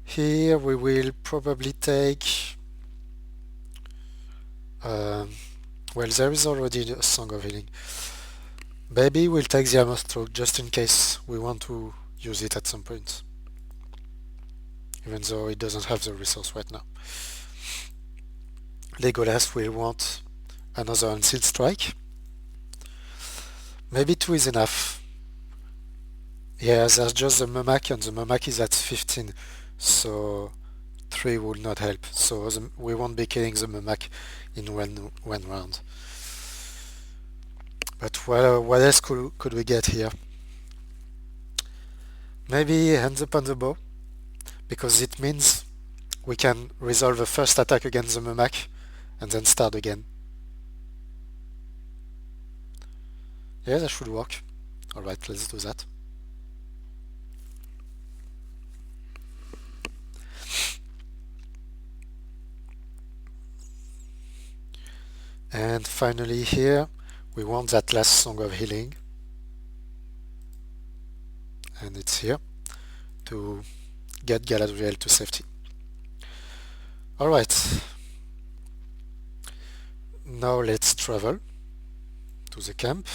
Here we will probably take, well, there is already a Song of Healing. Maybe we'll take the Hammer Stroke just in case we want to use it at some point, even though it doesn't have the resource right now. Legolas will want another Unseen Strike. Maybe 2 is enough. Yeah, there's just the Mumak, and the Mumak is at 15, so 3 will not help. So we won't be killing the Mumak in one round. But what else could we get here? Maybe Hands Up on the Bow, because it means we can resolve the first attack against the Mumak and then start again. Yeah, that should work. Alright, let's do that. And finally here, we want that last Song of Healing. And it's here to get Galadriel to safety. Alright. Now let's travel to the camp.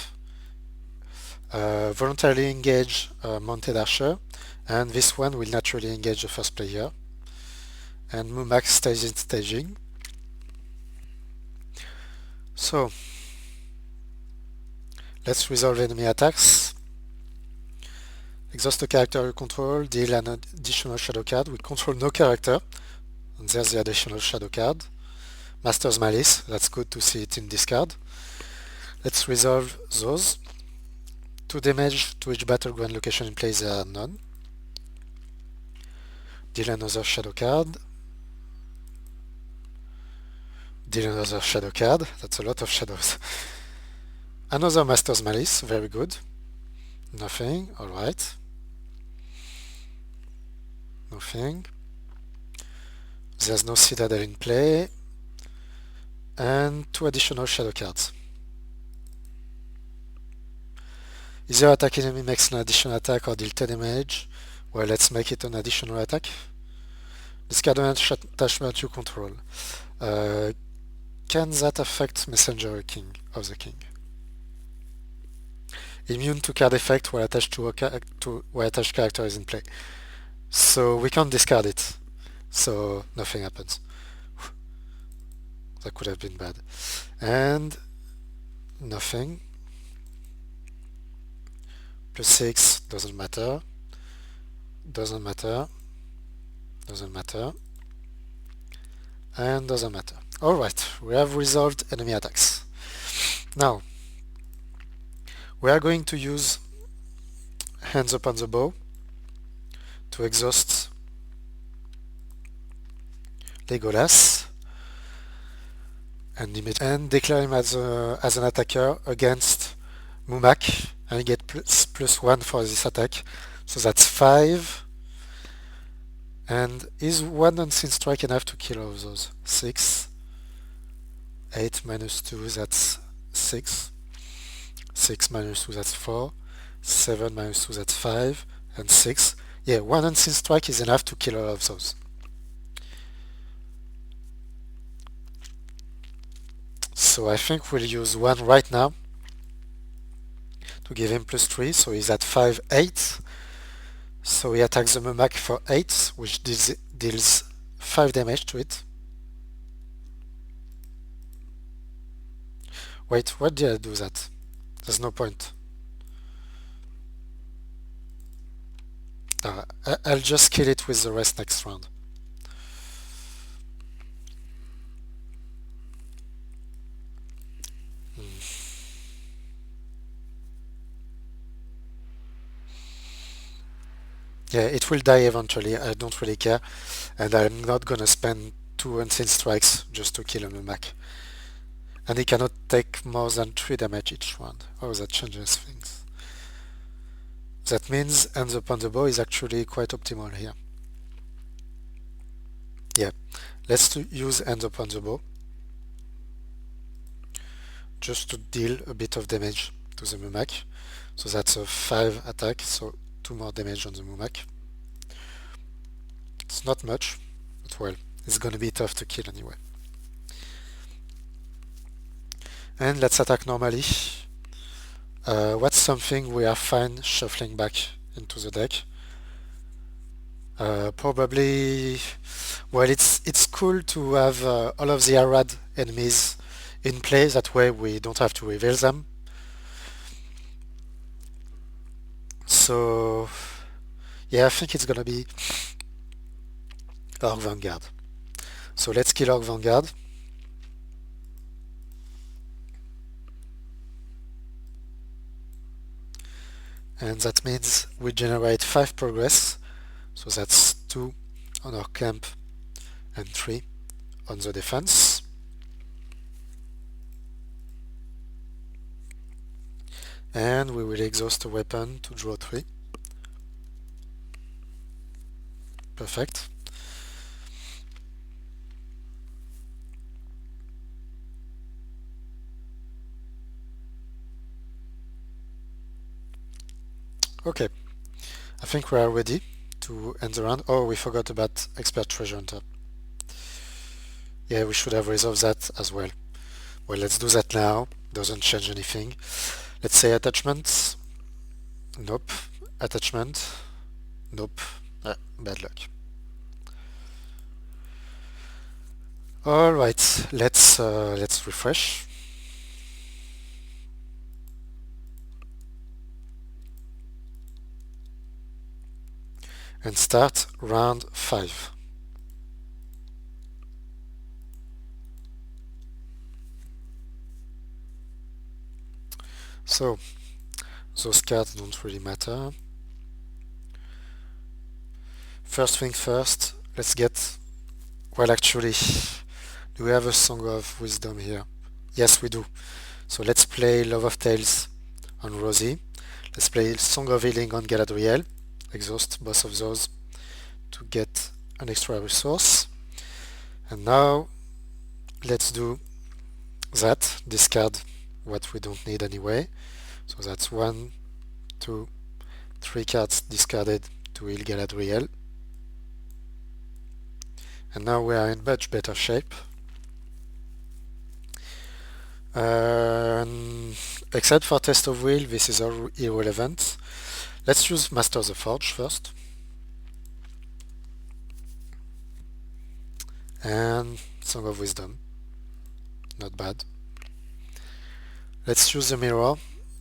Voluntarily engage Mounted Archer, and this one will naturally engage the first player. And Mumak stays in staging. So, let's resolve enemy attacks. Exhaust a character you control, deal an additional shadow card. We control no character, and there's the additional shadow card. Master's Malice, that's good to see it in discard. Let's resolve those. 2 damage to each battleground location in play, there are none. Deal another shadow card. Deal another shadow card, that's a lot of shadows. Another Master's Malice, very good. Nothing, alright. Nothing. There's no Citadel in play. And 2 additional shadow cards. Either attack enemy makes an additional attack or deal 10 damage. Well, let's make it an additional attack. Discard an attachment you control. Can that affect Messenger King of the King? Immune to card effect while attached to while attached character is in play. So we can't discard it. So nothing happens. That could have been bad. And nothing. +6 doesn't matter. Doesn't matter. Doesn't matter. And doesn't matter. Alright, we have resolved enemy attacks. Now, we are going to use Hands Up on the Bow to exhaust Legolas and declare him as an attacker against Mumak, and get +1 for this attack. So that's 5. And is 1 Unseen Strike enough to kill all of those? 6. 8 minus 2, that's 6. 6 minus 2, that's 4. 7 minus 2, that's 5. And 6. Yeah, 1 Unseen Strike is enough to kill all of those. So I think we'll use 1 right now to give him +3, so he's at 5, 8. So he attacks the Mumak for 8, which deals 5 damage to it. Wait, why did I do that? There's no point. I'll just kill it with the rest next round. Yeah, it will die eventually, I don't really care, and I'm not gonna spend 2 Unseen Strikes just to kill a Mumak. And he cannot take more than 3 damage each round. Oh, that changes things. That means Hands Upon the Bow is actually quite optimal here. Yeah, let's use Hands Upon the Bow just to deal a bit of damage to the Mumak. So that's a 5 attack, so 2 more damage on the Mumak. It's not much, but well, it's gonna be tough to kill anyway. And let's attack normally. What's something we are fine shuffling back into the deck? Probably, well, it's cool to have all of the Arad enemies in play. That way we don't have to reveal them. So, yeah, I think it's gonna be Orc Vanguard. So let's kill Orc Vanguard. And that means we generate 5 progress. So that's 2 on our camp and 3 on the defense. And we will exhaust a weapon to draw 3. Perfect. Okay, I think we are ready to end the round. Oh, we forgot about Expert Treasure Hunter. Yeah, we should have resolved that as well. Well, let's do that now. Doesn't change anything. Let's say attachments. Nope. Attachment. Nope. Bad luck. All right, let's refresh. And start round 5. So, those cards don't really matter. First thing first, let's get... Well, actually, do we have a Song of Wisdom here? Yes, we do. So let's play Love of Tales on Rosie. Let's play Song of Healing on Galadriel. Exhaust both of those to get an extra resource. And now let's do that. Discard what we don't need anyway. So that's 1, 2, 3 cards discarded to heal Galadriel. And now we are in much better shape. Except for Test of Will, this is irrelevant. Let's use Master the Forge first. And Song of Wisdom. Not bad. Let's use the mirror.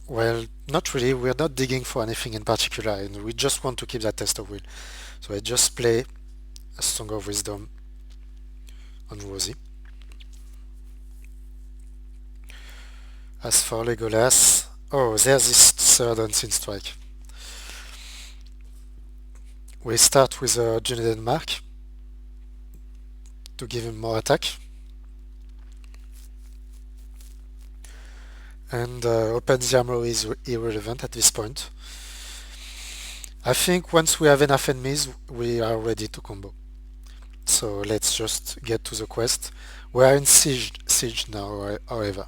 Well, not really. We're not digging for anything in particular, and we just want to keep that Test of Will. So I just play a Song of Wisdom on Rosie. As for Legolas, oh, there's this third Unseen Strike. We start with a Juniden Mark to give him more attack. And Open the Armory is irrelevant at this point. I think once we have enough enemies, we are ready to combo. So let's just get to the quest. We are in siege now, however.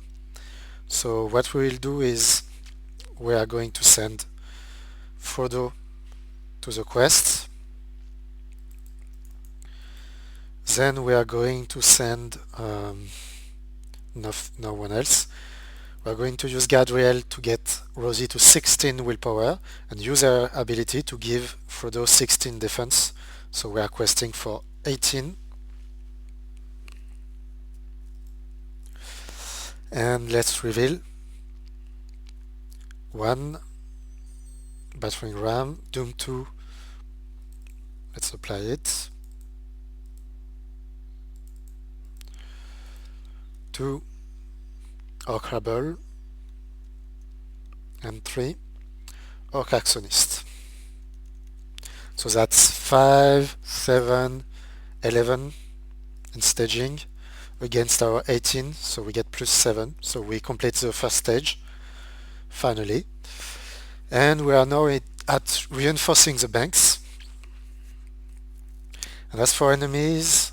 So what we will do is we are going to send Frodo to the quest. Then we are going to send no one else. We are going to use Galadriel to get Rosie to 16 willpower and use her ability to give Frodo 16 defense. So we are questing for 18. And let's reveal 1 Battering Ram, Doom 2. Let's apply it. 2 Orc Rabble, and 3 Orc Axonist. So that's 5, 7, 11 in staging. against our 18, so we get plus 7. So we complete the first stage, finally. And we are now at reinforcing the banks. And as for enemies,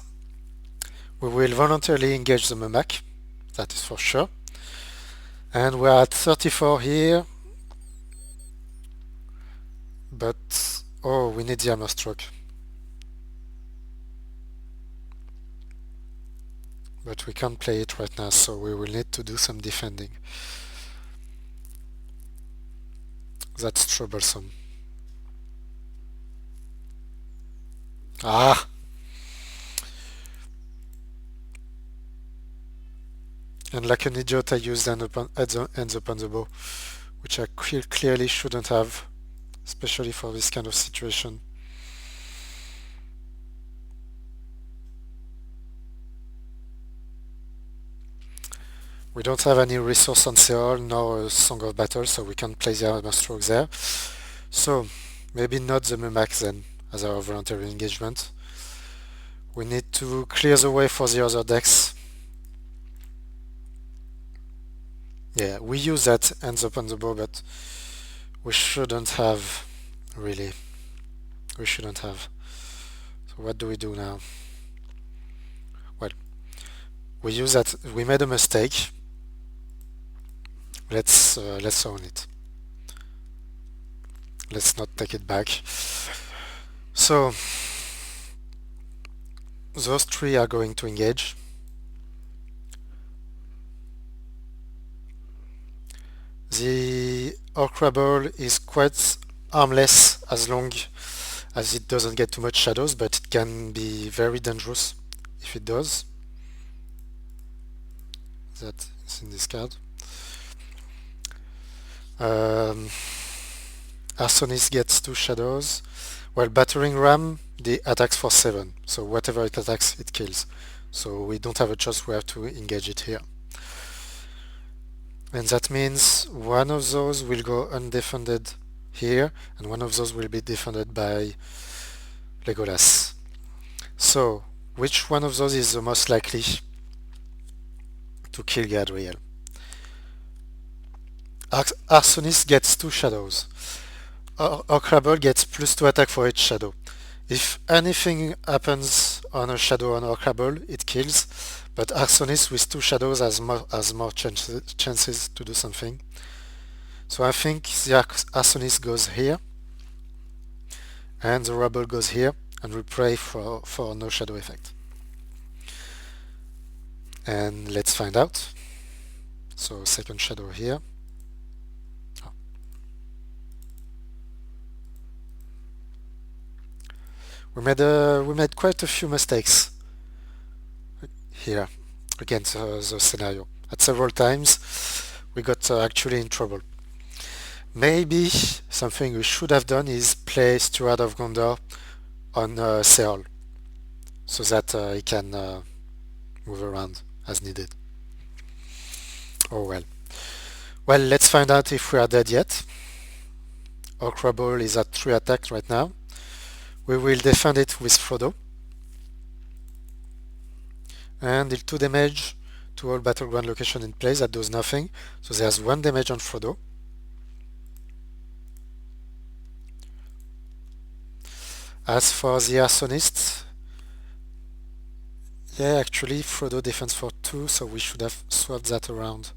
we will voluntarily engage the Memak, that is for sure. And we're at 34 here, but oh, we need the armor stroke. But we can't play it right now, so we will need to do some defending. That's troublesome. Ah! And like an idiot, I used ends upon the bow, which I clearly shouldn't have, especially for this kind of situation. We don't have any resource on ceorl, nor a Song of Battle, so we can't play the armor stroke there. So, maybe not the Memak then, as our voluntary engagement. We need to clear the way for the other decks. Yeah, we use that ends upon the bow, but we shouldn't have, really. We shouldn't have. So what do we do now? Well, we use that. We made a mistake. Let's own it. Let's not take it back. So those three are going to engage. The Orc is quite harmless as long as it doesn't get too much shadows, but it can be very dangerous if it does. That is in this card. Arsonist gets 2 shadows. Well, Battering Ram, the attacks for 7. So whatever it attacks, it kills. So we don't have a choice, we have to engage it here. And that means one of those will go undefended here, and one of those will be defended by Legolas. So, which one of those is the most likely to kill Gadriel? Arsonist gets 2 shadows. Orc gets plus 2 attack for each shadow. If anything happens on a shadow on Orc it kills, but Arsonist with 2 shadows has more chances to do something. So I think the Arsonist goes here, and the Rebel goes here, and we pray for no shadow effect. And let's find out. So second shadow here. We made quite a few mistakes here against the scenario. At several times we got actually in trouble. Maybe something we should have done is play Steward of Gondor on ceorl, so that he can move around as needed. Oh well. Well, let's find out if we are dead yet. Orc Rebel is at 3 attacks right now. We will defend it with Frodo. And deal 2 damage to all battleground location in place. That does nothing. So there's 1 damage on Frodo. As for the Arsonist, yeah, actually Frodo defends for 2, so we should have swapped that around.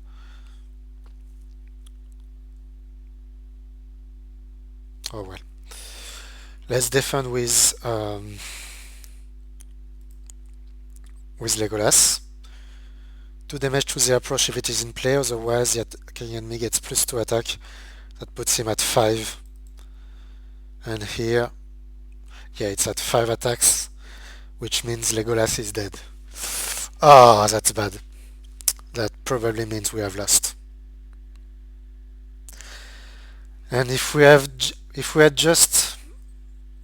Oh well. Let's defend with Legolas. 2 damage to the approach if it is in play, otherwise the attacking enemy gets plus 2 attack. That puts him at 5. And here, yeah, it's at 5 attacks, which means Legolas is dead. Oh, that's bad. That probably means we have lost. And if we had just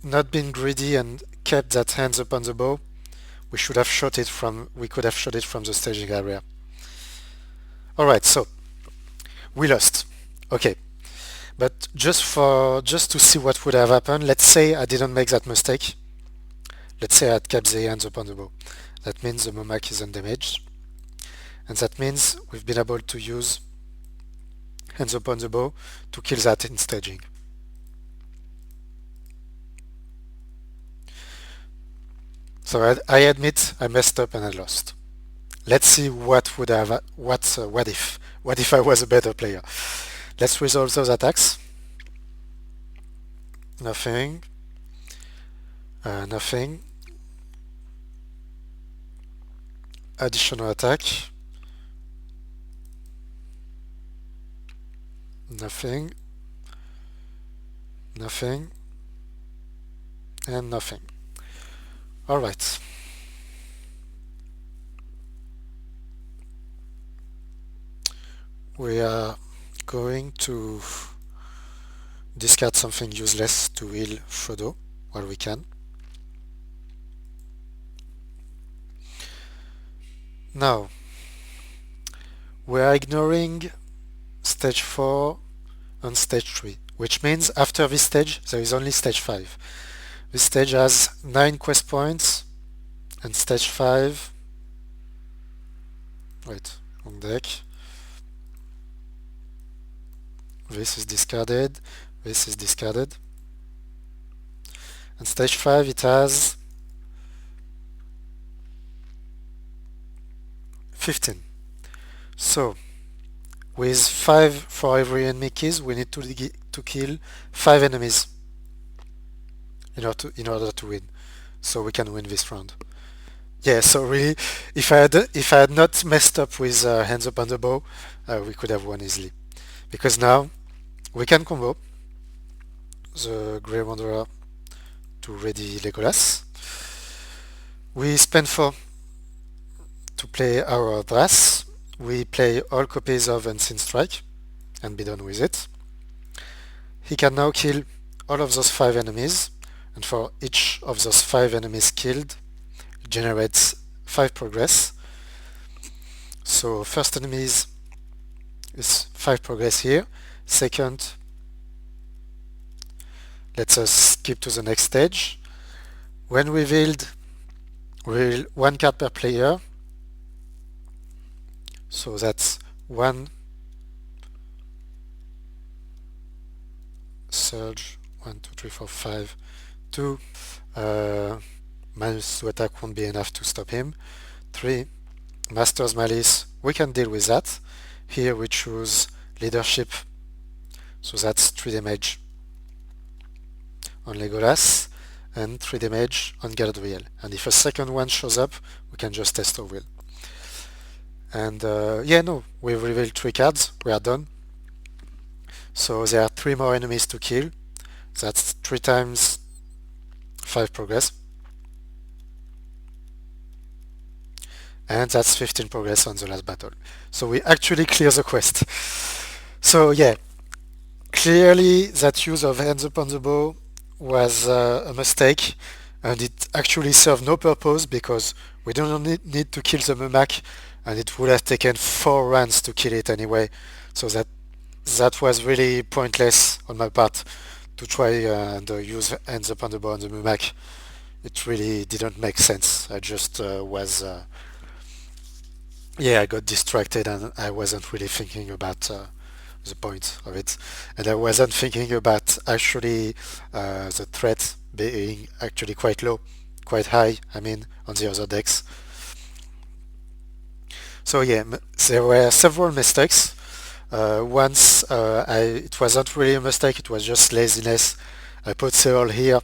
not been greedy and kept that hands upon the bow, we could have shot it from the staging area. Alright, so we lost. Okay. But just to see what would have happened, let's say I didn't make that mistake. Let's say I had kept the hands upon the bow. That means the Memak is undamaged. and that means we've been able to use hands upon the bow to kill that in staging. So I admit I messed up and I lost. Let's see what would have what if I was a better player. Let's resolve those attacks. Nothing. Nothing. Additional attack. Nothing. Nothing. And nothing. Alright. We are going to discard something useless to heal Frodo while we can. Now, we are ignoring stage 4 and stage 3, which means after this stage there is only stage 5. This stage has 9 quest points, and stage 5... Wait, wrong deck. This is discarded, this is discarded. And stage 5 it has 15. So, with 5 for every enemy keys, we need to kill 5 enemies in order to win. So we can win this round. Yeah, so really, if I had not messed up with hands up on the bow, we could have won easily. Because now we can combo the Grey Wanderer to ready Legolas. We spend 4 to play our Brass. We play all copies of Unseen Strike and be done with it. He can now kill all of those 5 enemies, and for each of those 5 enemies killed, it generates 5 progress. So first enemies is 5 progress here. Second, lets us skip to the next stage. When revealed, reveal 1 card per player. So that's 1 Surge, 1, 2, 3, 4, 5, 2. Minus 2 attack won't be enough to stop him. 3. Master's Malice, we can deal with that. Here we choose Leadership, so that's 3 damage on Legolas and 3 damage on Galadriel. And if a second one shows up, we can just test our will. And yeah, no, we've revealed 3 cards, we are done. So there are 3 more enemies to kill. That's 3 times 5 progress. And that's 15 progress on the last battle. So we actually clear the quest. So yeah, clearly that use of hands upon the bow was a mistake, and it actually served no purpose because we don't need to kill the Mumak, and it would have taken 4 runs to kill it anyway. So that was really pointless on my part to try and use hands upon the bow on the Mumak. It really didn't make sense. I just yeah, I got distracted and I wasn't really thinking about the point of it, and I wasn't thinking about actually the threat being actually quite low, quite high, I mean, on the other decks. So yeah, there were several mistakes. Once it wasn't really a mistake, it was just laziness. I put ceorl here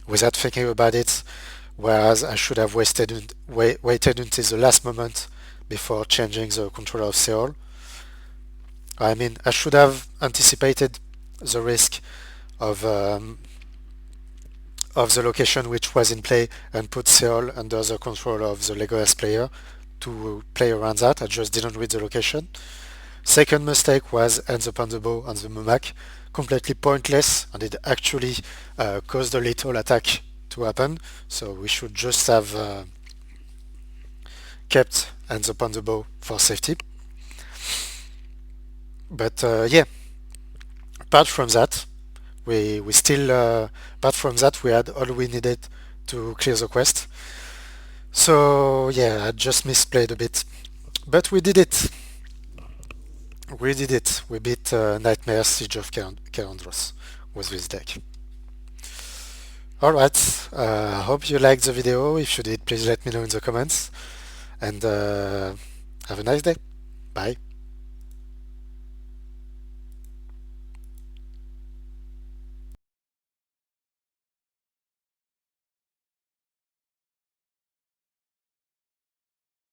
without thinking about it, whereas I should have waited until the last moment before changing the controller of ceorl. I mean, I should have anticipated the risk of the location which was in play and put ceorl under the control of the Legolas player to play around that. I just didn't read the location. Second mistake was hands upon the bow on the Mumak. Completely pointless, and it actually caused a little attack to happen. So we should just have kept hands upon the bow for safety. But yeah, apart from that, we still apart from that we had all we needed to clear the quest. So yeah, I just misplayed a bit. But we did it. We did it. We beat Nightmare Siege of Andros with this deck. Alright, hope you liked the video. If you did, please let me know in the comments. And have a nice day. Bye.